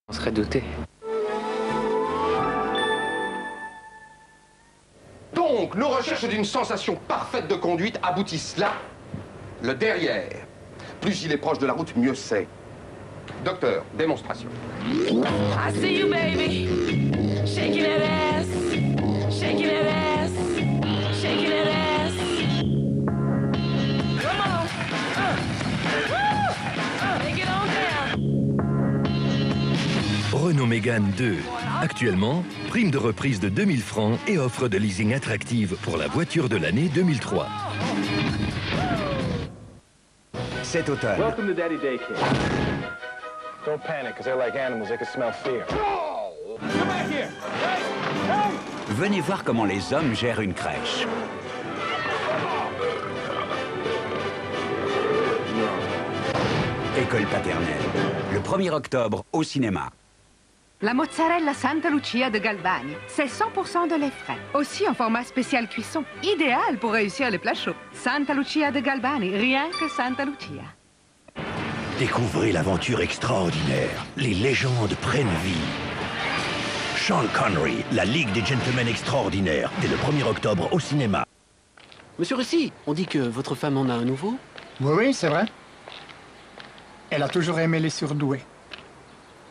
On serait douté. Donc, nos recherches d'une sensation parfaite de conduite aboutissent là, le derrière. Plus il est proche de la route, mieux c'est. Docteur, démonstration. I see you, baby. Shaking that ass. Shaking that ass. Shaking that ass. Come on. Take it on down. Renault Mégane 2. Actuellement, prime de reprise de 2000 francs et offre de leasing attractive pour la voiture de l'année 2003. Cet automne. Welcome to Daddy Daycare. Don't panic, because they're like animals, they can smell fear. Come back here! Hey! Hey! Venez voir comment les hommes gèrent une crèche. École paternelle. Le 1er octobre au cinéma. La mozzarella Santa Lucia de Galvani, c'est 100% de lait frais. Aussi en format spécial cuisson, idéal pour réussir les plats chauds. Santa Lucia de Galvani, rien que Santa Lucia. Découvrez l'aventure extraordinaire. Les légendes prennent vie. Sean Connery, la Ligue des Gentlemen Extraordinaires, dès le 1er octobre au cinéma. Monsieur Russi, on dit que votre femme en a un nouveau? Oui, c'est vrai. Elle a toujours aimé les surdoués.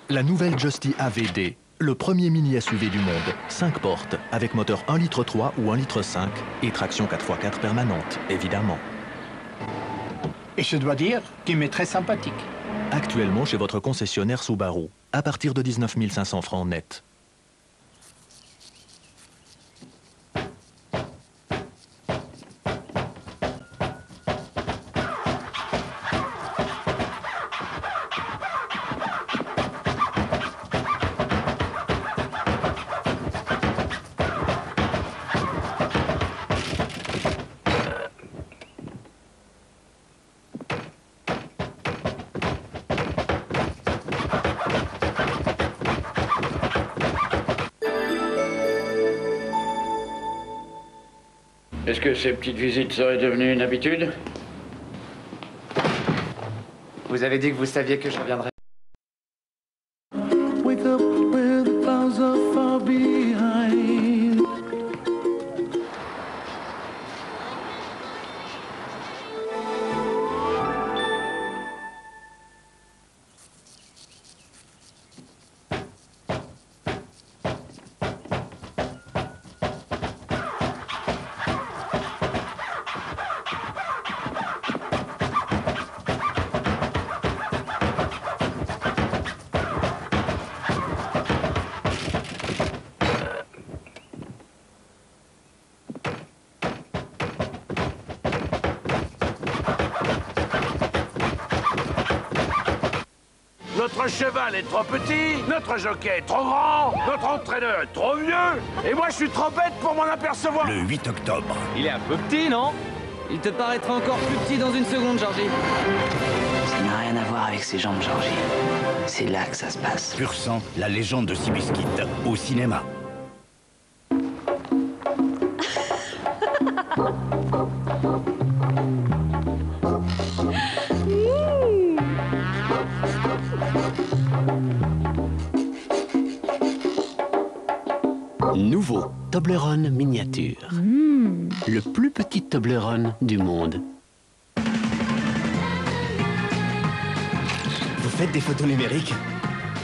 La nouvelle Justy AVD, le premier mini SUV du monde, 5 portes, avec moteur 1,3 litre ou 1,5 litre et traction 4x4 permanente, évidemment. Et je dois dire qu'il m'est très sympathique. Actuellement chez votre concessionnaire Subaru, à partir de 19 500 francs net. Est-ce que ces petites visites seraient devenues une habitude? Vous avez dit que vous saviez que je reviendrais. Wake up where the clouds are far behind. Notre cheval est trop petit, notre jockey est trop grand, notre entraîneur est trop vieux, et moi je suis trop bête pour m'en apercevoir. Le 8 octobre. Il est un peu petit, non? Il te paraîtra encore plus petit dans une seconde, Georgie. Ça n'a rien à voir avec ses jambes, Georgie. C'est là que ça se passe. Pur sang, la légende de Seabiscuit, au cinéma. Nouveau Toblerone miniature. Le plus petit Toblerone du monde. Vous faites des photos numériques?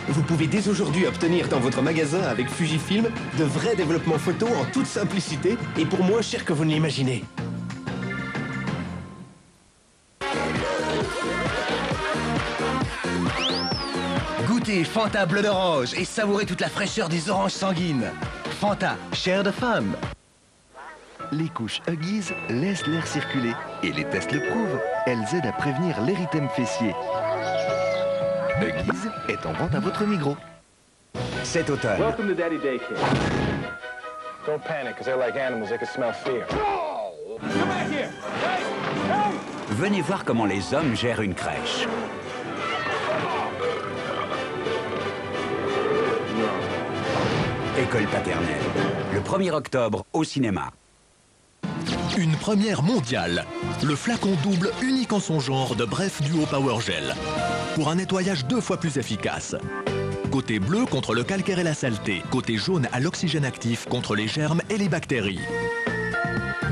Vous pouvez dès aujourd'hui obtenir dans votre magasin avec Fujifilm de vrais développements photos en toute simplicité et pour moins cher que vous ne l'imaginez. Goûtez Fanta bleu d'orange et savourez toute la fraîcheur des oranges sanguines. Fanta, chair de femme. Les couches Huggies laissent l'air circuler et les tests le prouvent. Elles aident à prévenir l'érythème fessier. Huggies est en vente à votre Migros. Cet automne. Welcome to Daddy Daycare. Don't panic, because they're like animals, they can smell fear. Come back here! Hey! Hey! Venez voir comment les hommes gèrent une crèche. École paternelle. Le 1er octobre au cinéma. Une première mondiale. Le flacon double unique en son genre de Bref Duo Power Gel. Pour un nettoyage 2 fois plus efficace. Côté bleu contre le calcaire et la saleté. Côté jaune à l'oxygène actif contre les germes et les bactéries.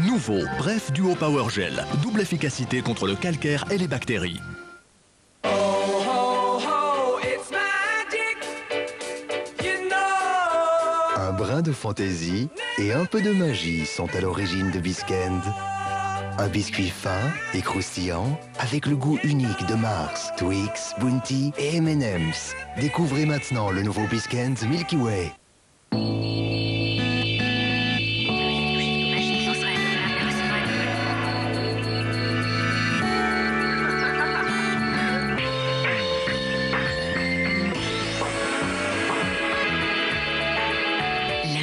Nouveau Bref Duo Power Gel. Double efficacité contre le calcaire et les bactéries. Un brin de fantaisie et un peu de magie sont à l'origine de Bisquend. Un biscuit fin et croustillant avec le goût unique de Mars, Twix, Bounty et M&M's. Découvrez maintenant le nouveau Bisquend Milky Way. Là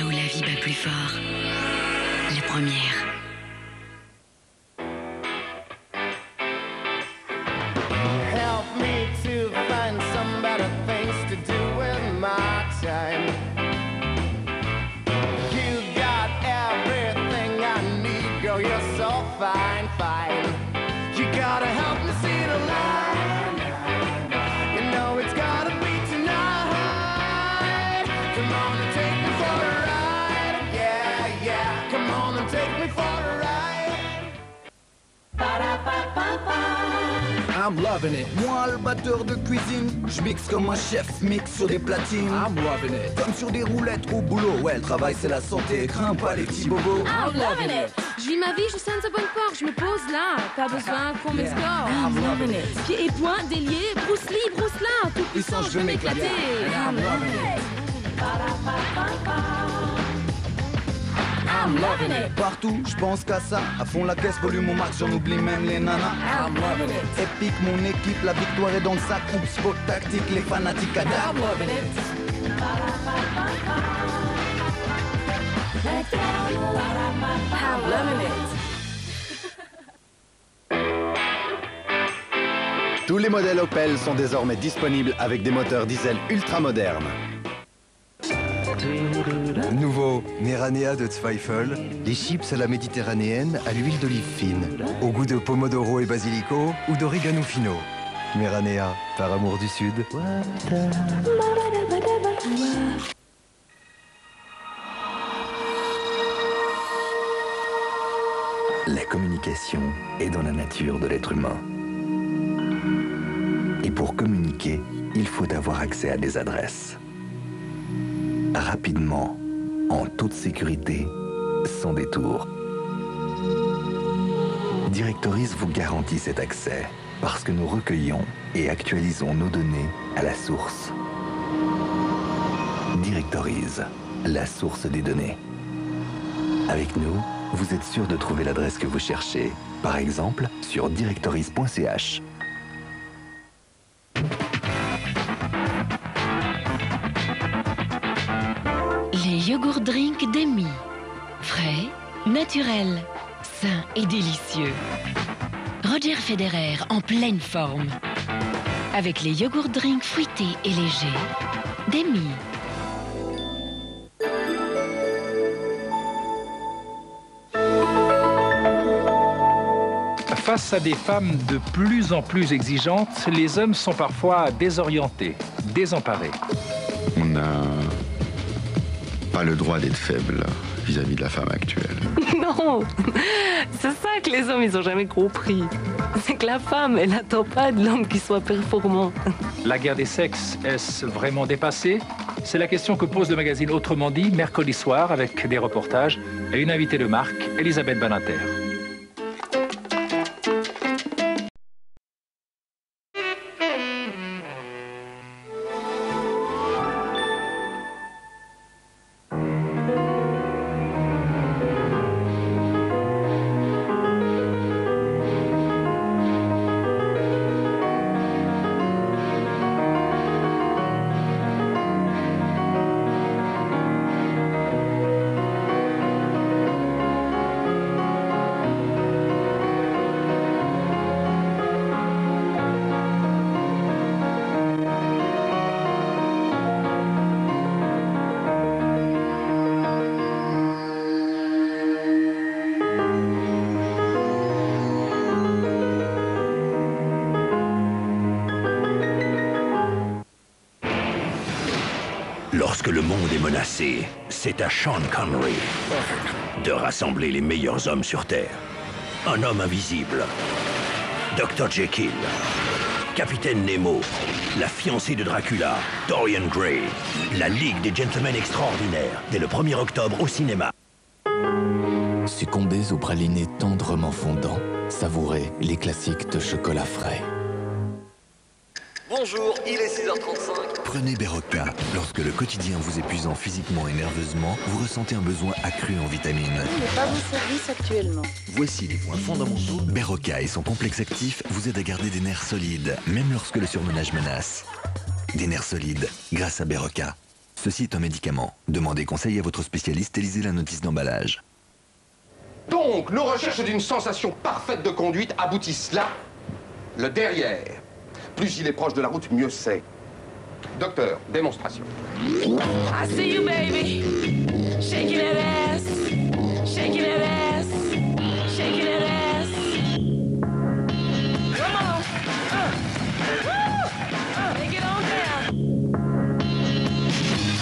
où la vie bat plus fort, la première. Help me to find some better things to do with my time. You got everything I need, girl, you're so fine, fine. You gotta help me see the line. You know it's gotta be tonight. Come on and take me for a ride. Yeah, yeah, come on and take me for a ride. I'm loving it. Moi, le batteur de cuisine, je mixe comme un chef, mixe sur des platines. I'm loving it. Comme sur des roulettes au boulot. Ouais, le travail c'est la santé, crains pas les petits bobos. I'm loving it. Je vis ma vie, je sens sa bonne part, je me pose là. Pas besoin qu'on m'explore. I'm loving it. Pieds et poings déliés, Bruce Lee, Bruce là. Tout puissant, je veux m'éclater. I'm loving it. I'm loving it. Partout, je pense qu'à ça. À fond la caisse, volume au max, j'en oublie même les nanas. I'm loving it. Épique, mon équipe, la victoire est dans le sac. Oups, spot tactique, les fanatiques à date. I'm loving it. I'm loving it. Tous les modèles Opel sont désormais disponibles avec des moteurs diesel ultra modernes. Nouveau Meranea de Zweifel, les chips à la méditerranéenne à l'huile d'olive fine, au goût de pomodoro et basilico ou d'origano fino. Meranea, par amour du Sud. La communication est dans la nature de l'être humain. Et pour communiquer, il faut avoir accès à des adresses. Rapidement, en toute sécurité, sans détour. Directories vous garantit cet accès parce que nous recueillons et actualisons nos données à la source. Directories, la source des données. Avec nous, vous êtes sûr de trouver l'adresse que vous cherchez, par exemple sur directories.ch. Les yogourts drink d'Emmy. Frais, naturels, sains et délicieux. Roger Federer en pleine forme. Avec les yogourts drink fruités et légers d'Emmy. Face à des femmes de plus en plus exigeantes, les hommes sont parfois désorientés, désemparés. On n'a pas le droit d'être faible vis-à-vis de la femme actuelle. Non, c'est ça que les hommes, ils ont jamais compris. C'est que la femme, elle n'attend pas de l'homme qui soit performant. La guerre des sexes, est-ce vraiment dépassé? C'est la question que pose le magazine Autrement dit, mercredi soir, avec des reportages et une invitée de marque, Elisabeth Badinter. Lorsque le monde est menacé, c'est à Sean Connery de rassembler les meilleurs hommes sur Terre. Un homme invisible, Dr. Jekyll, Capitaine Nemo, la fiancée de Dracula, Dorian Gray, la Ligue des Gentlemen Extraordinaires, dès le 1er octobre au cinéma. Succombez aux pralinés tendrement fondants, savourez les classiques de chocolat frais. Bonjour, il est 6h35. Prenez Berocca. Lorsque le quotidien vous épuisant physiquement et nerveusement, vous ressentez un besoin accru en vitamines. Il n'est pas vos services actuellement. Voici les points fondamentaux. Berocca et son complexe actif vous aident à garder des nerfs solides, même lorsque le surmenage menace. Des nerfs solides, grâce à Berocca. Ceci est un médicament. Demandez conseil à votre spécialiste et lisez la notice d'emballage. Donc, nos recherches d'une sensation parfaite de conduite aboutissent là, le derrière. Plus il est proche de la route, mieux c'est. Docteur, démonstration. I see you, baby. Shaking that ass. Shaking that ass. Shaking that ass. Come on. Take it on down.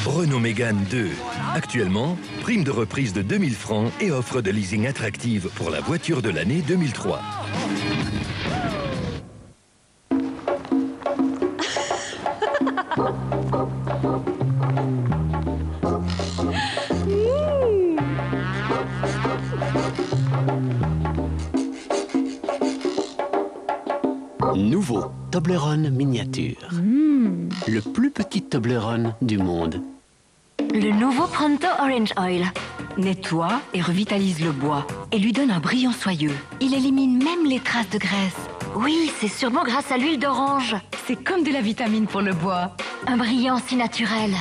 Renault Mégane 2. Actuellement, prime de reprise de 2000 francs et offre de leasing attractive pour la voiture de l'année 2003. Nouveau Toblerone miniature. Le plus petit Toblerone du monde. Le nouveau Pronto Orange Oil nettoie et revitalise le bois et lui donne un brillant soyeux. Il élimine même les traces de graisse. Oui, c'est sûrement grâce à l'huile d'orange. C'est comme de la vitamine pour le bois. Un brillant si naturel.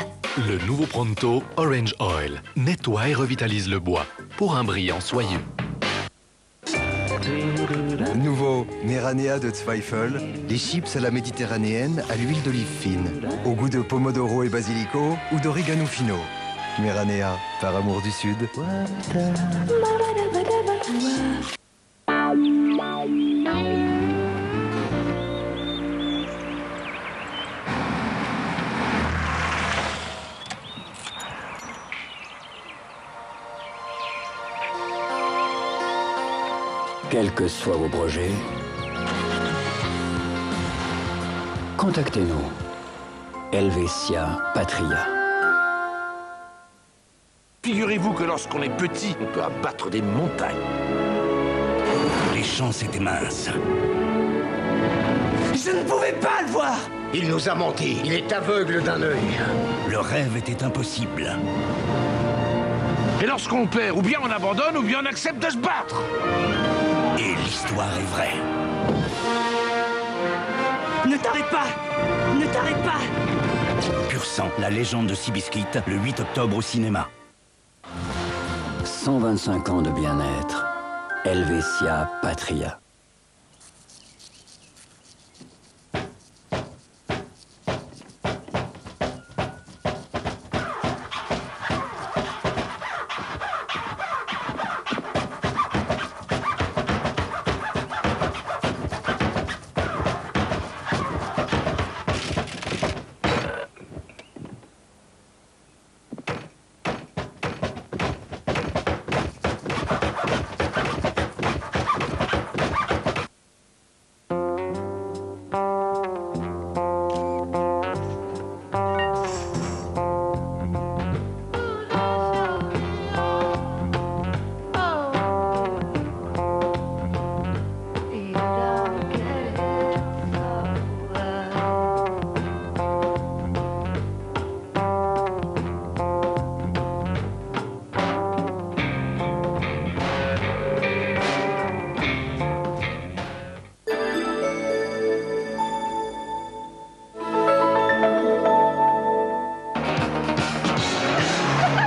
Le nouveau Pronto Orange Oil nettoie et revitalise le bois pour un brillant soyeux. Nouveau Meranea de Zweifel, des chips à la méditerranéenne à l'huile d'olive fine, au goût de pomodoro et basilico ou d'origano fino. Meranea, par amour du Sud. Quels que soient vos projets, contactez-nous. Helvetia Patria. Figurez-vous que lorsqu'on est petit, on peut abattre des montagnes. Les chances étaient minces. Je ne pouvais pas le voir. Il nous a menti. Il est aveugle d'un œil. Le rêve était impossible. Et lorsqu'on perd, ou bien on abandonne, ou bien on accepte de se battre. Et l'histoire est vraie. Ne t'arrête pas. Ne t'arrête pas. Pur sang, la légende de Seabiscuit, le 8 octobre au cinéma. 125 ans de bien-être. Helvetia Patria.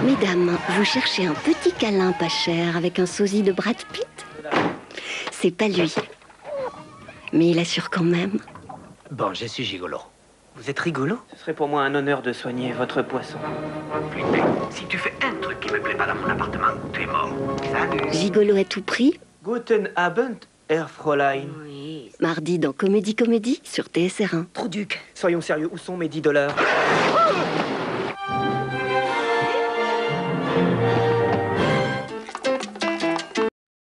Mesdames, vous cherchez un petit câlin pas cher avec un sosie de Brad Pitt? C'est pas lui. Mais il assure quand même. Bon, je suis gigolo. Vous êtes rigolo? Ce serait pour moi un honneur de soigner votre poisson. Flippé, si tu fais un truc qui me plaît pas dans mon appartement, tu es mort. Salut. Gigolo à tout prix? Guten Abend, Herr Fräulein. Mardi dans Comédie Comédie sur TSR1. Trouduc. Soyons sérieux, où sont mes $10?